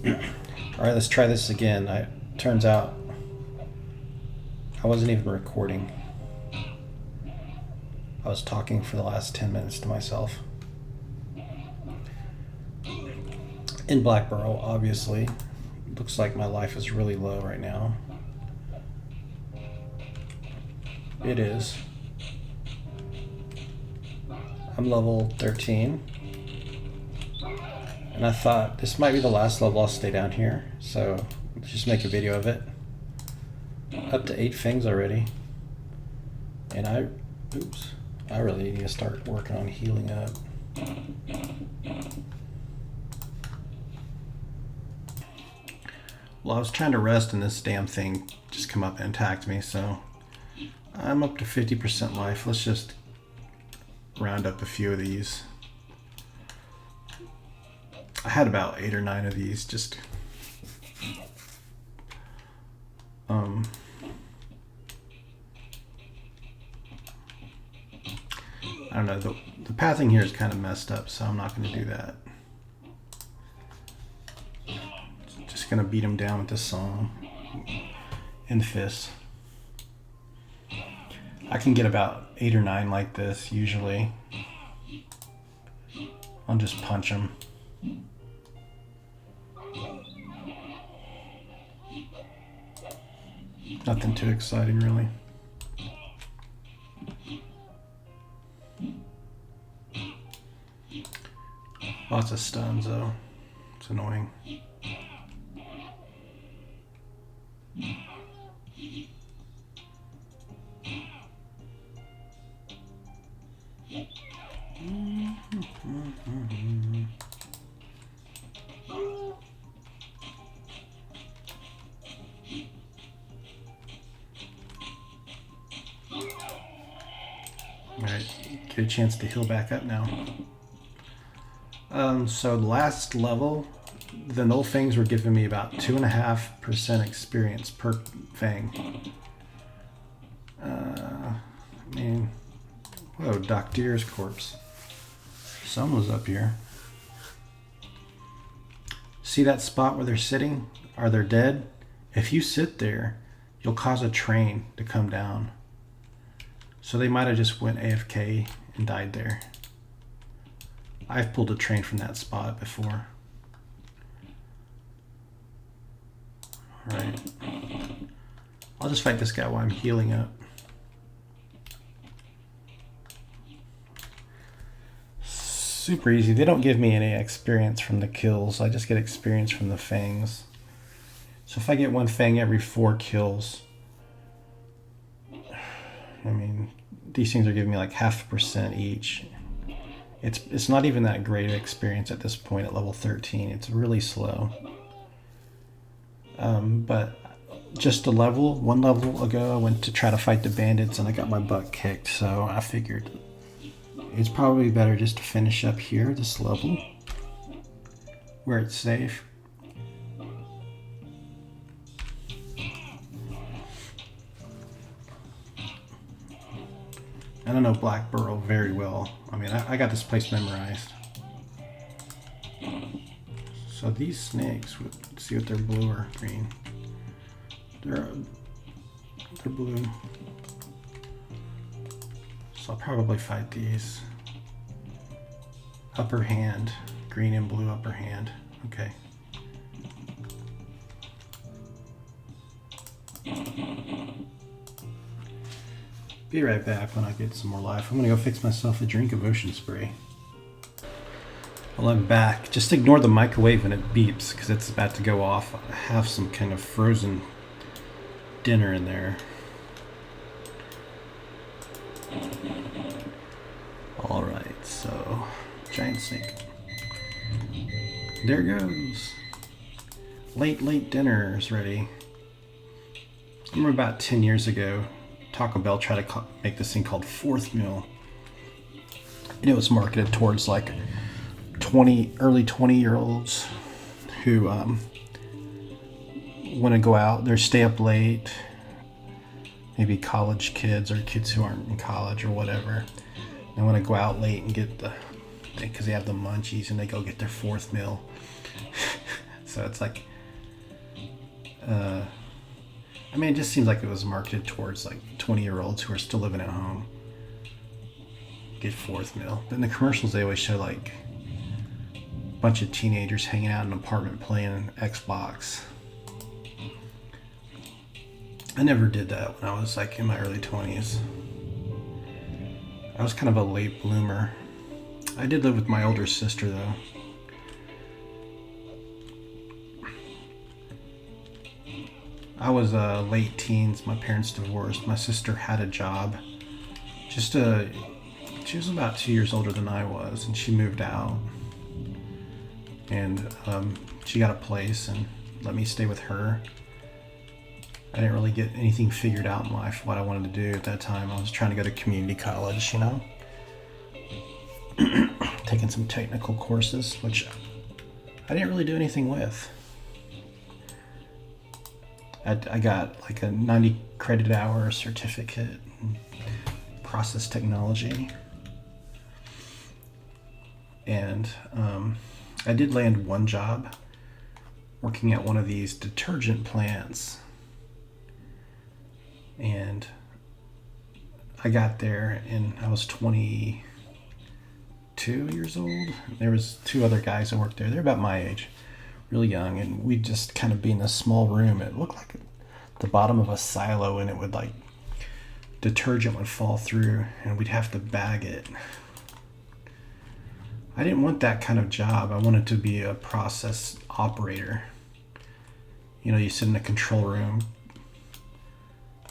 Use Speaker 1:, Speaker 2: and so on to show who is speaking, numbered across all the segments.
Speaker 1: Alright, let's try this again. Turns out I wasn't even recording. I was talking for the last 10 minutes to myself. In Blackburrow, obviously. Looks like my life is really low right now. It is. I'm level 13. And I thought this might be the last level I'll stay down here. So let's just make a video of it. Up to 8 things already. And I really need to start working on healing up. Well, I was trying to rest and this damn thing just come up and attacked me, so I'm up to 50% life. Let's just round up a few of these. I had about 8 or 9 of these just I don't know, the pathing here is kind of messed up, so I'm not going to do that. Just going to beat him down with this song and fists. I can get about 8 or 9 like this usually. I'll just punch him. Nothing too exciting, really. Lots of stuns, though. It's annoying. Alright, get a chance to heal back up now. So the last level, the null fangs were giving me about 2.5% experience per fang. I mean, whoa, Doc Deer's corpse. Someone was up here. See that spot where they're sitting? Are they dead? If you sit there, you'll cause a train to come down. So they might have just went AFK and died there. I've pulled a train from that spot before. Alright. I'll just fight this guy while I'm healing up. Super easy. They don't give me any experience from the kills. I just get experience from the fangs. So if I get 1 fang every 4 kills, I mean, these things are giving me like 0.5% each. It's not even that great of experience at this point at level 13. It's really slow. But just one level ago, I went to try to fight the bandits and I got my butt kicked. So I figured it's probably better just to finish up here, this level, where it's safe. I don't know Blackburrow very well. I mean, I got this place memorized. So these snakes, let's see what they're blue or green. They're blue. So I'll probably fight these. Upper hand, green and blue upper hand. Okay. Be right back when I get some more life. I'm gonna go fix myself a drink of ocean spray. Well, I'm back. Just ignore the microwave when it beeps because it's about to go off. I have some kind of frozen dinner in there. Alright, so giant snake. There goes. Late dinner is ready. I remember about 10 years ago, Taco Bell tried to make this thing called Fourth Meal. And it was marketed towards like early 20-year-olds who want to go out, they stay up late, maybe college kids or kids who aren't in college or whatever. They want to go out late and get because they have the munchies and they go get their fourth meal. So it's like, I mean, it just seems like it was marketed towards like 20-year-olds who are still living at home. Get fourth meal. But in the commercials, they always show like a bunch of teenagers hanging out in an apartment playing Xbox. I never did that when I was like in my early 20s. I was kind of a late bloomer. I did live with my older sister though. I was late teens. My parents divorced. My sister had a job. She was about 2 years older than I was, and she moved out. And she got a place and let me stay with her. I didn't really get anything figured out in life, what I wanted to do at that time. I was trying to go to community college, you know? Taking some technical courses, which I didn't really do anything with. I got like a 90 credit hour certificate in process technology. And I did land one job working at one of these detergent plants. And I got there and I was 22 years old. There was two other guys that worked there. They're about my age, really young, and we'd just kind of be in a small room. It looked like the bottom of a silo, and it would like detergent would fall through and we'd have to bag it. I didn't want that kind of job. I wanted to be a process operator. You know, you sit in a control room,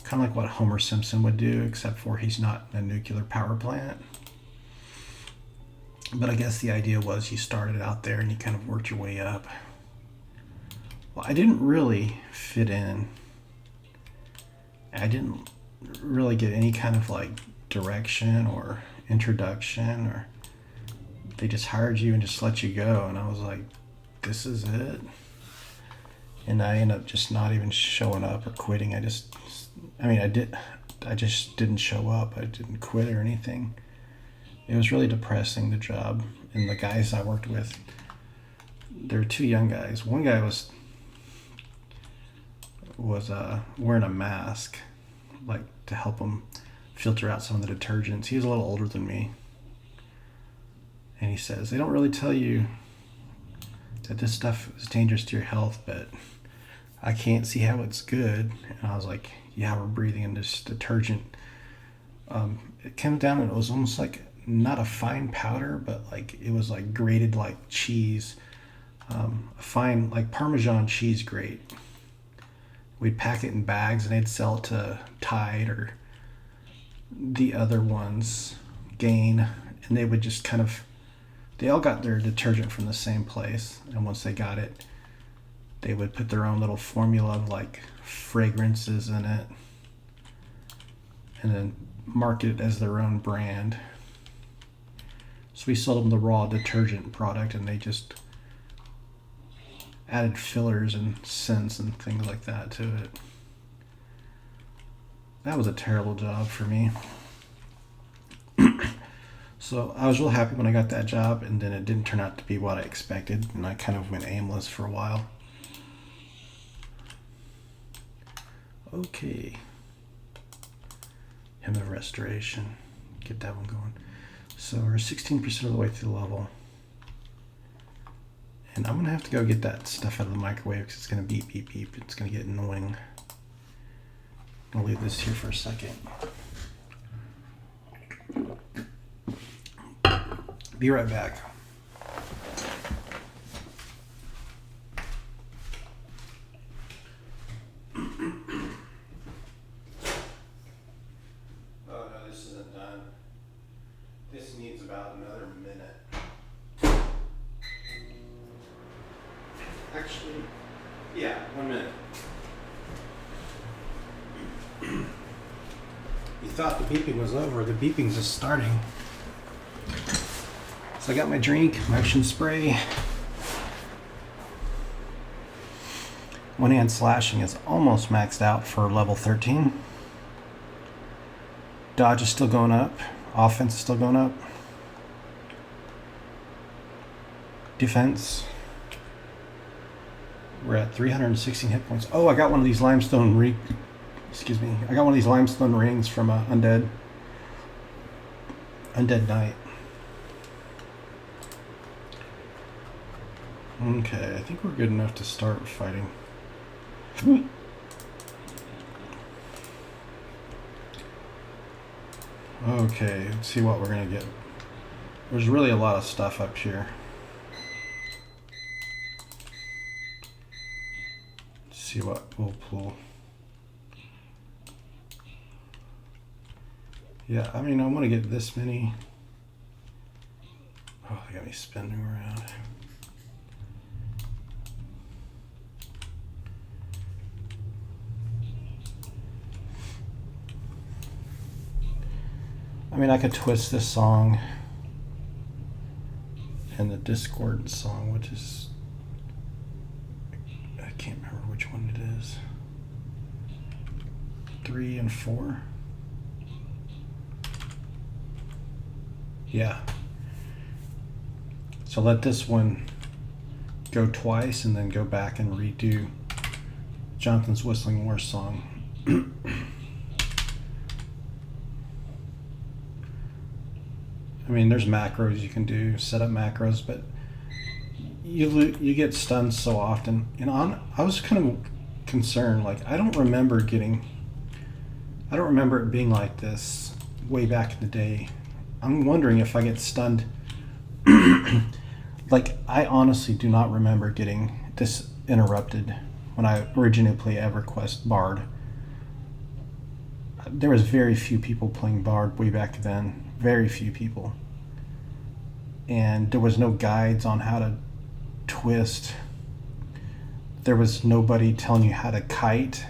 Speaker 1: kind of like what Homer Simpson would do, except for he's not in a nuclear power plant. But I guess the idea was you started out there and you kind of worked your way up. Well, I didn't really fit in. I didn't really get any kind of like direction or introduction, or they just hired you and just let you go. And I was like, this is it. And I ended up just not even showing up or quitting. I just didn't show up. I didn't quit or anything. It was really depressing, the job. And the guys I worked with, there were two young guys. One guy was wearing a mask, like to help him filter out some of the detergents. He was a little older than me. And he says, they don't really tell you that this stuff is dangerous to your health, but I can't see how it's good. And I was like, yeah, we're breathing in this detergent. It came down and it was almost like not a fine powder, but like it was like grated like cheese, a fine like Parmesan cheese grate. We'd pack it in bags and they'd sell it to Tide or the other ones, Gain, and they would just kind of, they all got their detergent from the same place. And once they got it, they would put their own little formula of like fragrances in it and then market it as their own brand. So we sold them the raw detergent product and they just added fillers and scents and things like that to it. That was a terrible job for me. So I was real happy when I got that job, and then it didn't turn out to be what I expected, and I kind of went aimless for a while. Okay. Hymn of Restoration. Get that one going. So we're 16% of the way through the level. And I'm going to have to go get that stuff out of the microwave because it's going to beep, beep, beep. It's going to get annoying. I'm going to leave this here for a second. Be right back. Oh no, this isn't done. This needs about another minute. Actually, yeah, 1 minute. You thought the beeping was over. The beeping's just starting. So I got my drink, motion spray. One hand slashing is almost maxed out for level 13. Dodge is still going up. Offense is still going up. Defense. We're at 316 hit points. Oh, I got one of these limestone excuse me. I got one of these limestone rings from Undead Knight. Okay, I think we're good enough to start fighting. Okay, let's see what we're gonna get. There's really a lot of stuff up here. Let's see what we'll pull. Yeah, I mean, I want to get this many. Oh, they got me spinning around. I mean, I could twist this song and the Discord song, which is, I can't remember which one it is. 3 and 4. Yeah. So let this one go twice and then go back and redo Jonathan's Whistling War song. I mean, there's macros you can do, set up macros, but you get stunned so often. And I was kind of concerned, like I don't remember it being like this way back in the day. I'm wondering if I get stunned. Like, I honestly do not remember getting this interrupted when I originally played EverQuest Bard. There was very few people playing Bard way back then. Very few people. And there was no guides on how to twist. There was nobody telling you how to kite.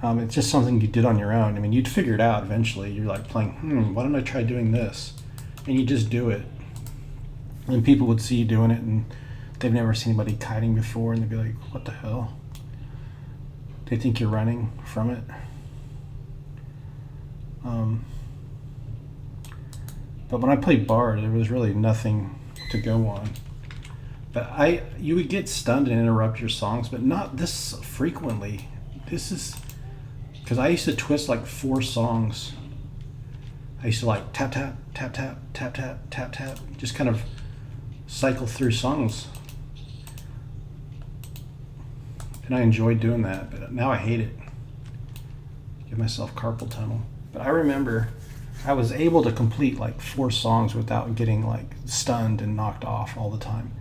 Speaker 1: It's just something you did on your own. I mean, you'd figure it out eventually. You're like playing, why don't I try doing this? And you just do it. And people would see you doing it, and they've never seen anybody kiting before, and they'd be like, what the hell? They think you're running from it. But when I played Bard, there was really nothing to go on. But you would get stunned and interrupt your songs, but not this frequently. This is because I used to twist like 4 songs. I used to like tap tap tap tap tap tap tap tap, just kind of cycle through songs, and I enjoyed doing that. But now I hate it. Give myself carpal tunnel. But I remember I was able to complete like 4 songs without getting like stunned and knocked off all the time.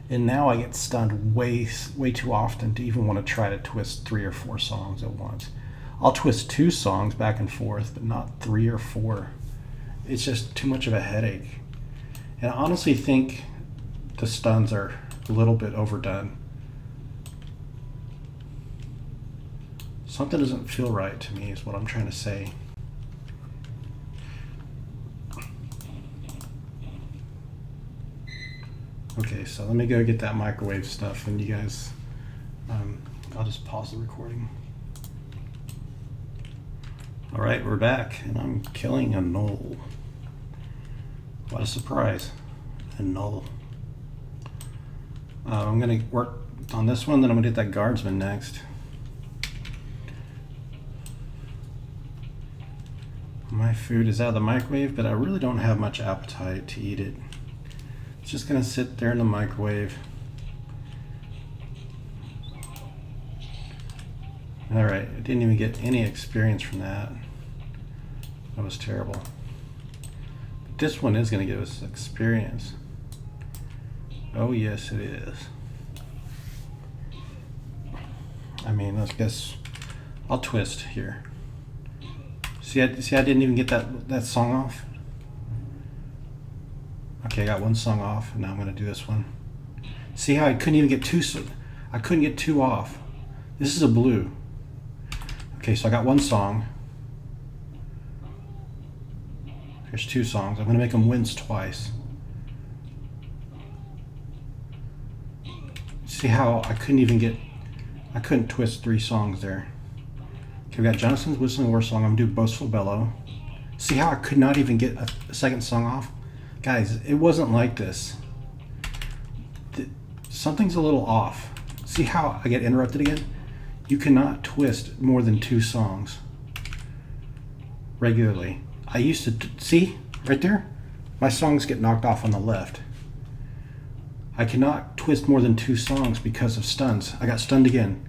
Speaker 1: And now I get stunned way too often to even want to try to twist 3 or 4 songs at once. I'll twist 2 songs back and forth, but not 3 or 4. It's just too much of a headache. And I honestly think the stuns are a little bit overdone. Something doesn't feel right to me is what I'm trying to say. Okay, so let me go get that microwave stuff, and you guys, I'll just pause the recording. All right, we're back, and I'm killing a gnoll. What a surprise, a gnoll. I'm gonna work on this one, then I'm gonna get that guardsman next. My food is out of the microwave, but I really don't have much appetite to eat it. It's just gonna sit there in the microwave. All right, I didn't even get any experience from that. That was terrible. But this one is gonna give us experience. Oh yes, it is. I mean, let's guess. I'll twist here. See, I didn't even get that song off. Okay, I got 1 song off, and now I'm gonna do this one. See how I couldn't even get 2? I couldn't get 2 off. This is a blue. Okay, so I got 1 song. Here's 2 songs. I'm gonna make them wince twice. See how I couldn't twist 3 songs there. Okay, we got Jonathan's Whistling War song. I'm gonna do Boastful Bellow. See how I could not even get a second song off? Guys, it wasn't like this. Something's a little off. See how I get interrupted again? You cannot twist more than 2 songs regularly. I used to, see, right there? My songs get knocked off on the left. I cannot twist more than 2 songs because of stuns. I got stunned again.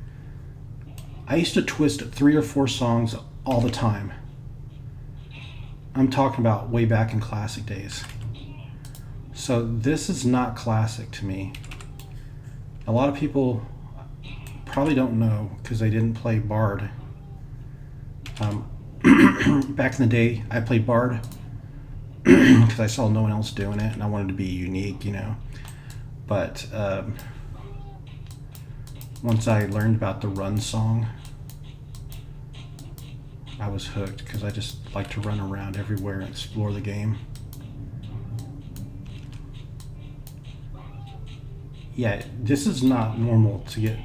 Speaker 1: I used to twist 3 or 4 songs all the time. I'm talking about way back in classic days. So this is not classic to me. A lot of people probably don't know because they didn't play Bard. Back in the day, I played Bard because I saw no one else doing it and I wanted to be unique, you know. But once I learned about the run song, I was hooked because I just like to run around everywhere and explore the game. Yeah, this is not normal to get.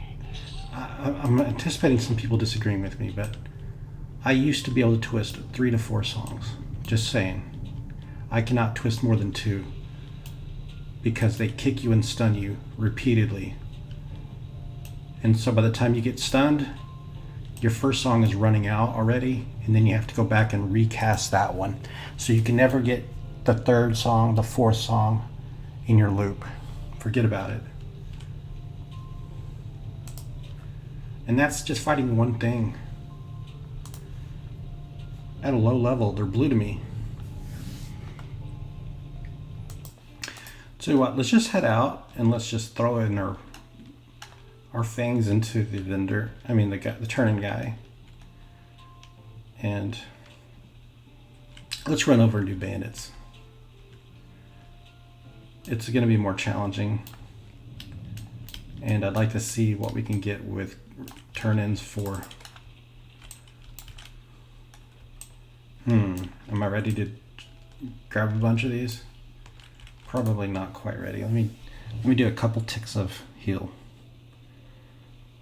Speaker 1: I'm anticipating some people disagreeing with me, but I used to be able to twist 3 to 4 songs. Just saying. I cannot twist more than 2 because they kick you and stun you repeatedly. And so by the time you get stunned, your first song is running out already, and then you have to go back and recast that one. So you can never get the 3rd song, the 4th song in your loop. Forget about it. And that's just fighting one thing. At a low level, they're blue to me. So what, let's just head out and let's just throw in our fangs into the vendor. I mean the turning guy. And let's run over and do bandits. It's going to be more challenging. And I'd like to see what we can get with turn-ins for. Am I ready to grab a bunch of these? Probably not quite ready. Let me do a couple ticks of heal.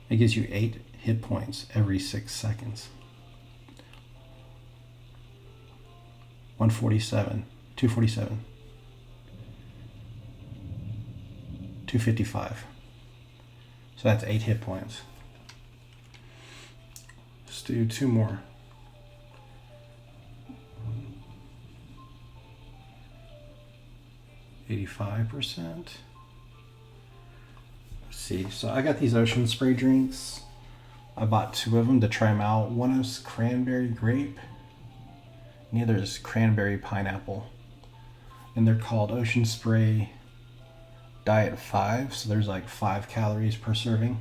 Speaker 1: It gives you 8 hit points every 6 seconds. 147, 247, 255. So that's 8 hit points. Let's do 2 more. 85%. Let's see. So I got these ocean spray drinks. I bought 2 of them to try them out. One is cranberry grape. And the other is cranberry pineapple. And they're called Ocean Spray Diet 5. So there's like 5 calories per serving.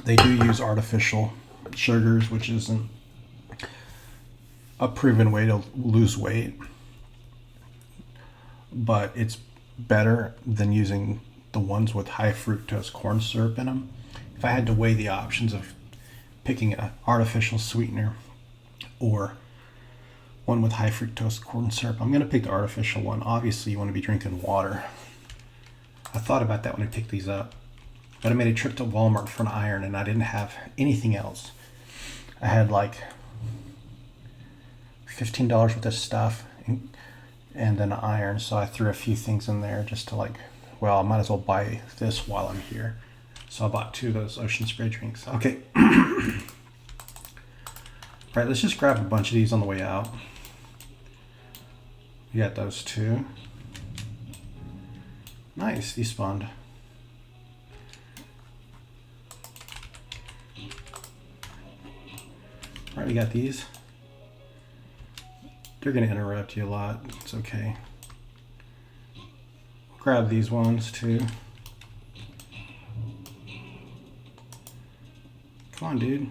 Speaker 1: They do use artificial sugars, which isn't a proven way to lose weight, but it's better than using the ones with high fructose corn syrup in them. If I had to weigh the options of picking an artificial sweetener or one with high fructose corn syrup, I'm going to pick the artificial one. Obviously you want to be drinking water. I thought about that when I picked these up, but I made a trip to Walmart for an iron and I didn't have anything else. I had like $15 worth of stuff and then an iron, so I threw a few things in there just to like, well, I might as well buy this while I'm here. So I bought 2 of those ocean spray drinks. Okay. All right, let's just grab a bunch of these on the way out. We got those 2. Nice, these spawned. All right, we got these. They're going to interrupt you a lot. It's okay. Grab these ones too. Come on, dude.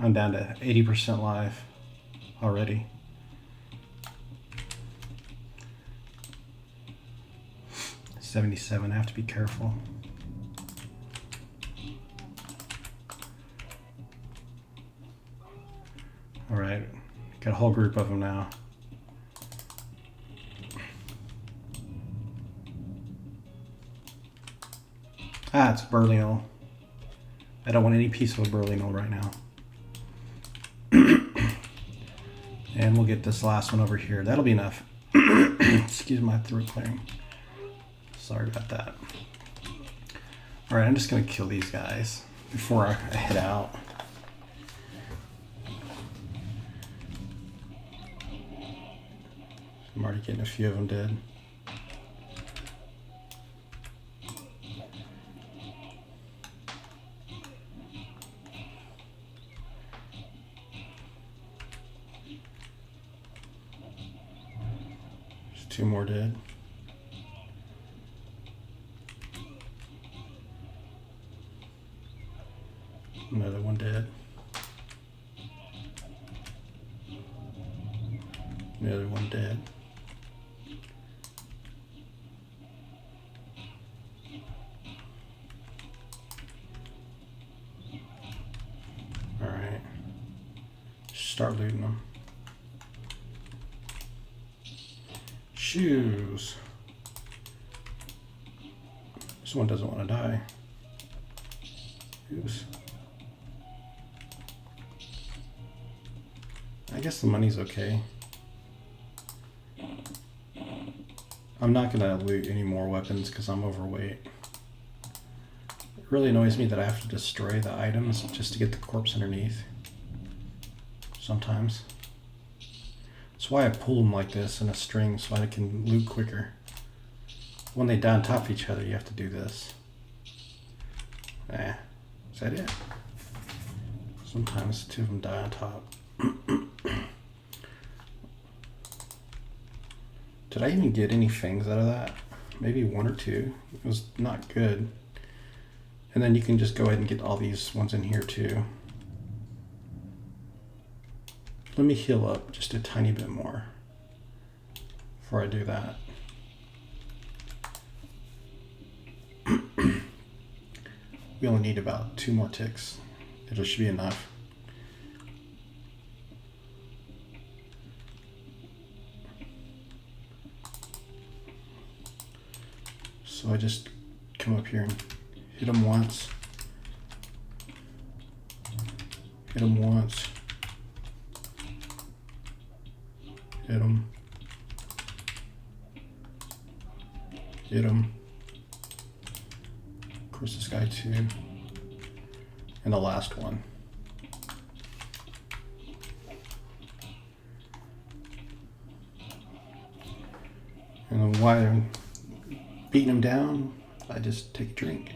Speaker 1: I'm down to 80% life already. $77, I have to be careful. All right, got a whole group of them now. Ah, it's burley knoll. I don't want any piece of a burley knoll right now. And we'll get this last one over here. That'll be enough. Excuse my throat clearing. Sorry about that. All right, I'm just gonna kill these guys before I head out. I'm already getting a few of them dead. There's 2 more dead. Another one dead. Another one dead. All right. Start looting them. Shoes. This one doesn't want to die. Oops. I guess the money's okay. I'm not gonna loot any more weapons because I'm overweight. It really annoys me that I have to destroy the items just to get the corpse underneath. Sometimes. That's why I pull them like this in a string so I can loot quicker. When they die on top of each other, you have to do this. Is that it? Sometimes 2 of them die on top. Did I even get any fangs out of that? Maybe 1 or 2. It was not good. And then you can just go ahead and get all these ones in here too. Let me heal up just a tiny bit more before I do that. We only need about 2 more ticks. It should be enough. So I just come up here and hit them once. Hit them once. Hit them. Hit them. Of course, this guy too. And the last one. And then while I'm beating him down, I just take a drink.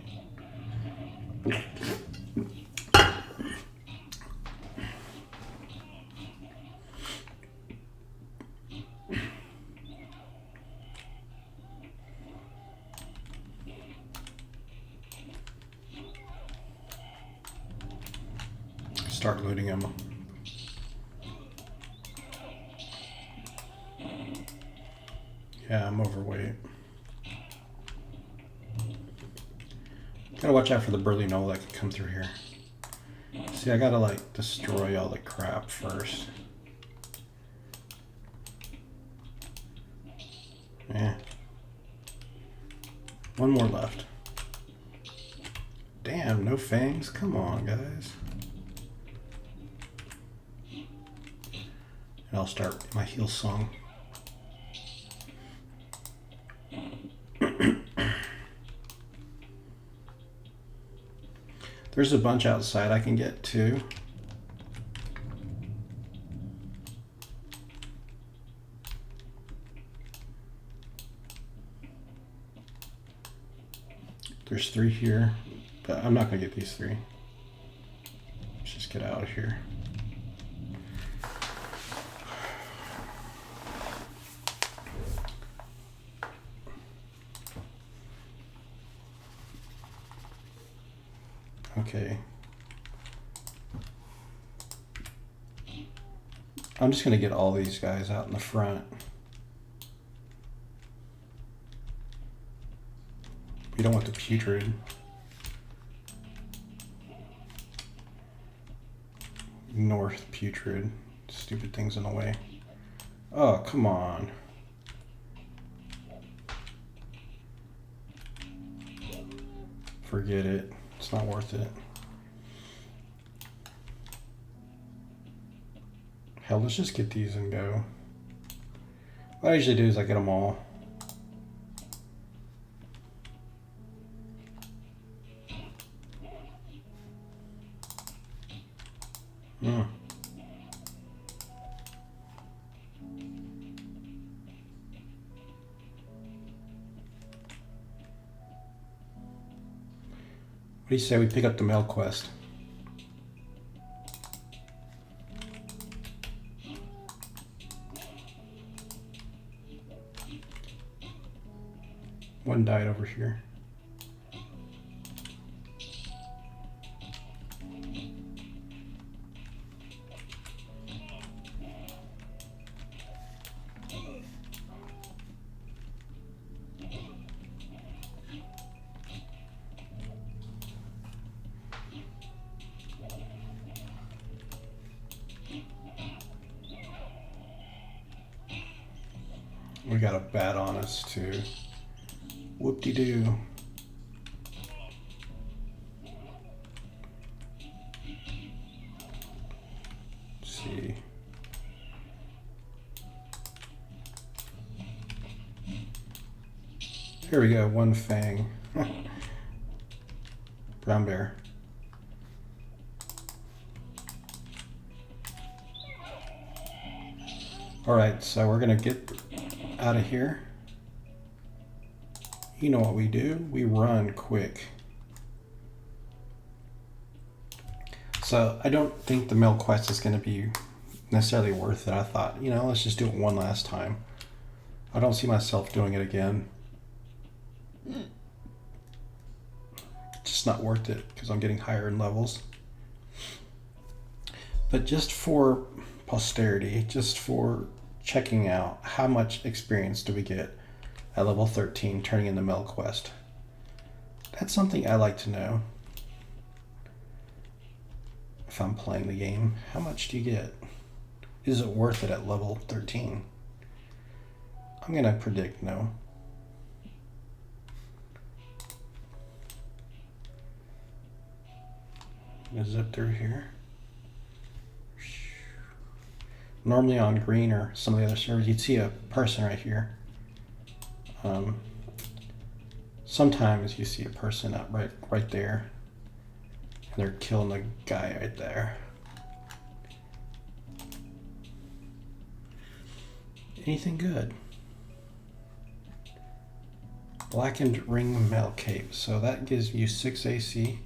Speaker 1: Start looting them. Yeah, I'm overweight. Gotta watch out for the burley knoll that can come through here. See, I gotta like destroy all the crap first. Yeah. 1 more left. Damn, no fangs? Come on, guys. And I'll start my heal song. There's a bunch outside I can get too. There's 3 here, but I'm not gonna get these 3. Let's just get out of here. Okay. I'm just gonna get all these guys out in the front. We don't want the putrid. North putrid. Stupid things in the way. Oh, come on. Forget it. It's not worth it. Hell, let's just get these and go. What I usually do is I get them all. What do you say we pick up the mail quest? One died over here. We got a bat on us too. Whoop-de-doo. Let's see. Here we go, one fang. Brown bear. All right, so we're gonna get out of here. You know what we do, we run quick. So I don't think the mail quest is gonna be necessarily worth it. I thought, you know, let's just do it one last time. I don't see myself doing it again. It's just not worth it because I'm getting higher in levels. But just for posterity, just for checking out how much experience do we get at level 13 turning in the mail quest. That's something I like to know. If I'm playing the game, how much do you get? Is it worth it at level 13? I'm gonna predict no. I'm gonna zip through here. Normally on green or some of the other servers, you'd see a person right here. Sometimes you see a person up right there, and they're killing the guy right there. Anything good? Blackened ring mail cape. So that gives you 6 AC,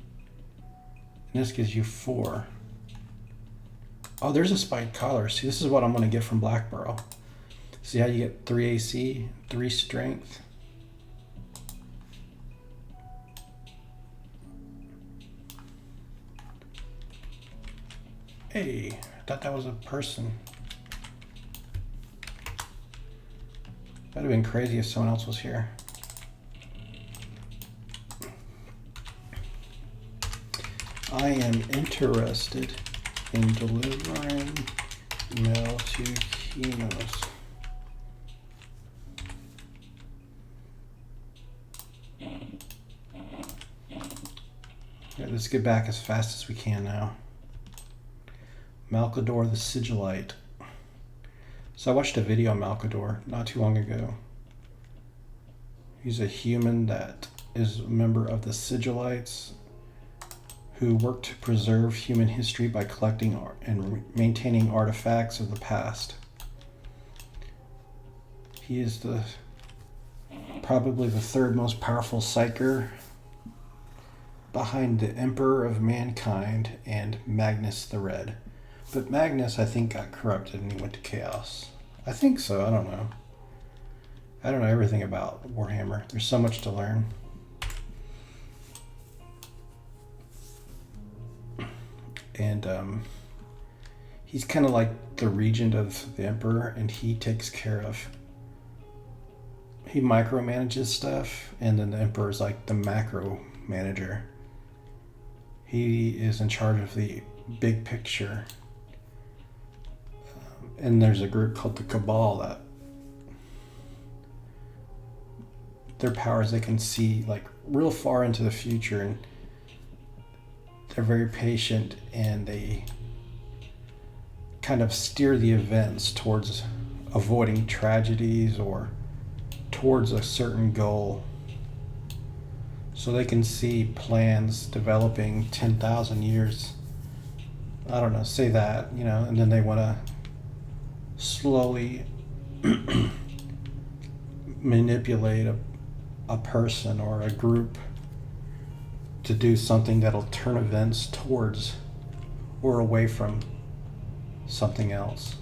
Speaker 1: and this gives you 4. Oh, there's a spiked collar. See, this is what I'm going to get from Blackburrow. See how you get 3 AC, 3 strength. Hey, I thought that was a person. That'd have been crazy if someone else was here. I am interested in delivering mail to Kinos. Yeah, let's get back as fast as we can now. Malcador the Sigillite. So I watched a video on Malcador not too long ago. He's a human that is a member of the Sigillites who work to preserve human history by collecting and maintaining artifacts of the past. He is probably the third most powerful psyker behind the Emperor of Mankind and Magnus the Red. But Magnus, I think, got corrupted and he went to Chaos. I think so, I don't know. I don't know everything about Warhammer. There's so much to learn. And he's kind of like the regent of the Emperor, and he takes care of... He micromanages stuff, and then the Emperor's like the macro manager. He is in charge of the big picture. And there's a group called the Cabal that their powers, they can see like real far into the future, and they're very patient, and they kind of steer the events towards avoiding tragedies or towards a certain goal. So they can see plans developing 10,000 years, I don't know, say that, and then they want to slowly manipulate a person or a group to do something that'll turn events towards or away from something else.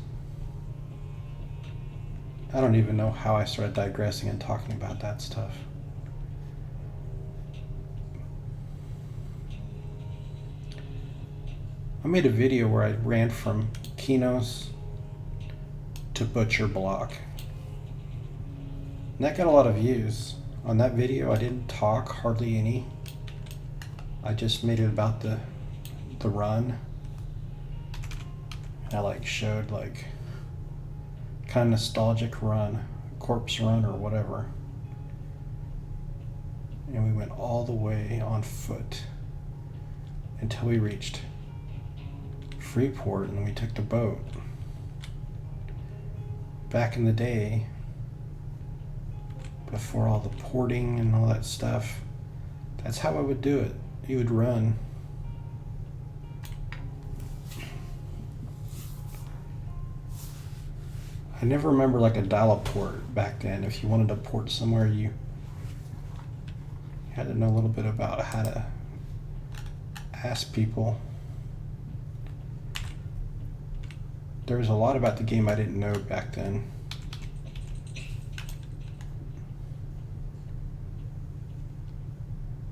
Speaker 1: I don't even know how I started digressing and talking about that stuff. I made a video where I ran from Kinos to Butcher Block. And that got a lot of views. On that video I didn't talk hardly any. I just made it about the run. And I showed kind of nostalgic run, corpse run or whatever. And we went all the way on foot until we reached Freeport, and we took the boat. Back in the day, before all the porting and all that stuff, that's how I would do it. You would run. I never remember a dial-up port back then. If you wanted to port somewhere, you had to know a little bit about how to ask people. There was a lot about the game I didn't know back then.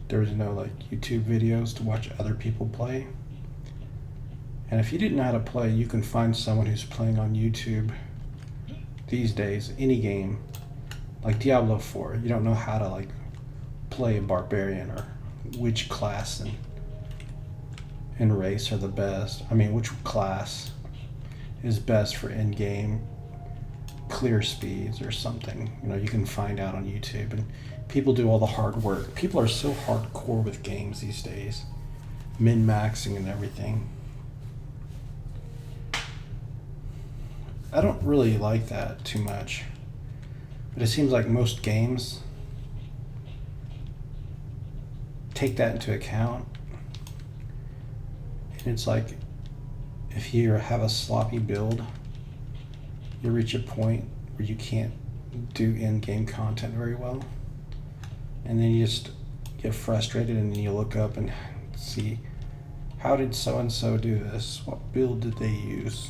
Speaker 1: There was no YouTube videos to watch other people play. And if you didn't know how to play, you can find someone who's playing on YouTube these days, any game. Like Diablo 4, you don't know how to play a barbarian or which class and race are the best. I mean, which class is best for in-game clear speeds or something. You can find out on YouTube, and people do all the hard work. People are so hardcore with games these days, min-maxing and everything. I don't really like that too much, but it seems like most games take that into account. And it's if you have a sloppy build, you reach a point where you can't do in-game content very well. And then you just get frustrated, and then you look up and see, how did so-and-so do this? What build did they use?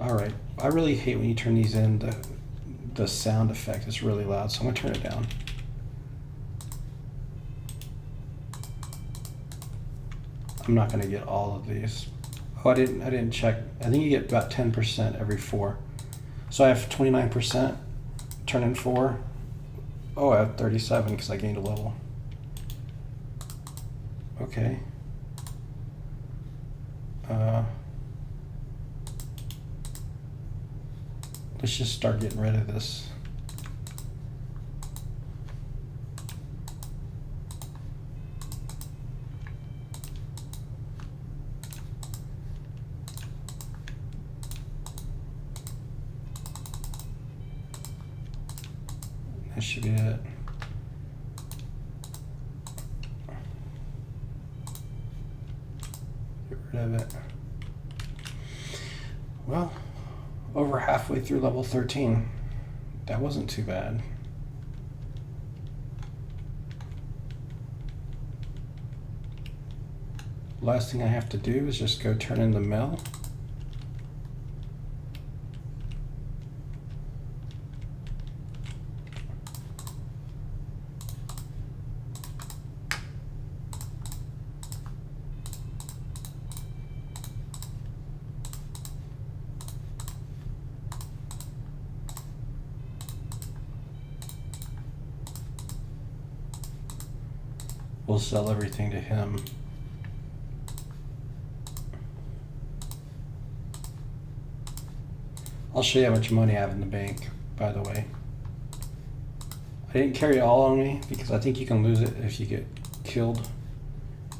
Speaker 1: Alright, I really hate when you turn these in, the sound effect is really loud, so I'm going to turn it down. I'm not going to get all of these. Oh, I didn't check. I think you get about 10% every 4. So I have 29%, turn in 4. Oh, I have 37 because I gained a level. Okay. Let's just start getting rid of this. That should be it. Get rid of it. Well, over halfway through level 13. That wasn't too bad. Last thing I have to do is just go turn in the mill. We'll sell everything to him. I'll show you how much money I have in the bank, by the way. I didn't carry it all on me because I think you can lose it if you get killed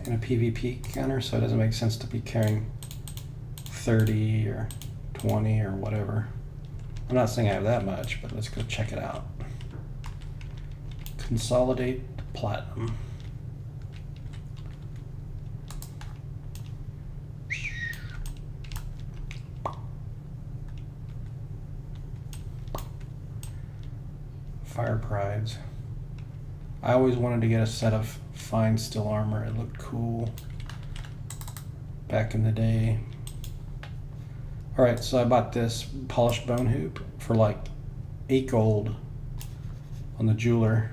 Speaker 1: in a PvP encounter, so it doesn't make sense to be carrying 30 or 20 or whatever. I'm not saying I have that much, but let's go check it out. Consolidate platinum. Fire prides. I always wanted to get a set of fine steel armor. It looked cool back in the day. Alright, so I bought this polished bone hoop for like 8 gold on the jeweler.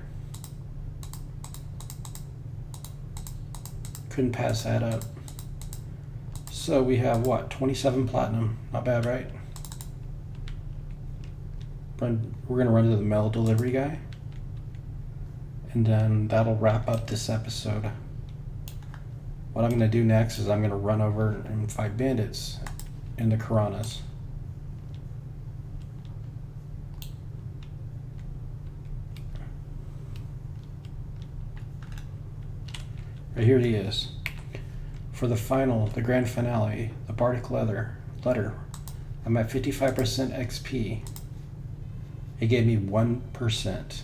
Speaker 1: Couldn't pass that up. So we have what, 27 platinum. Not bad, right? We're gonna run to the mail delivery guy, and then that'll wrap up this episode. What I'm gonna do next is I'm gonna run over and fight bandits in the Karanas. Right here he is. For the grand finale, the Bardic letter, I'm at 55% XP. It gave me 1%.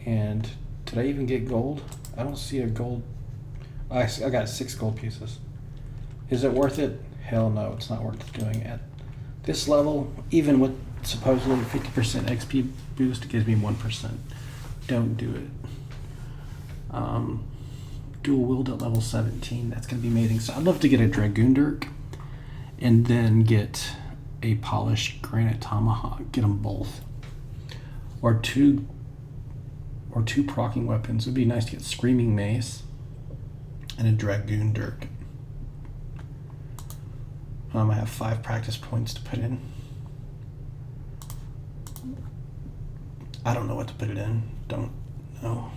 Speaker 1: And did I even get gold? I don't see a gold. I got 6 gold pieces. Is it worth it? Hell no, it's not worth doing at this level. Even with supposedly 50% XP boost, it gives me 1%. Don't do it. Dual wield at level 17. That's going to be amazing. So I'd love to get a Dragoon Dirk and then get a polished granite tomahawk. Get them both, or two proccing weapons. It would be nice to get screaming mace and a Dragoon Dirk. I have 5 practice points to put in. I don't know what to put it in. Don't know.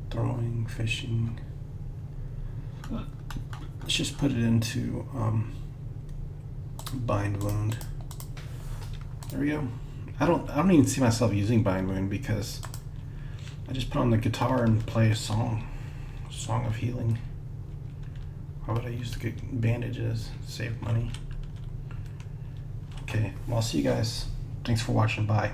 Speaker 1: Throwing, fishing. Let's just put it into bind wound. There we go. I don't even see myself using bind wound because I just put on the guitar and play a song of healing. Why would I use the bandages? Save money. Okay, well, I'll see you guys. Thanks for watching. Bye.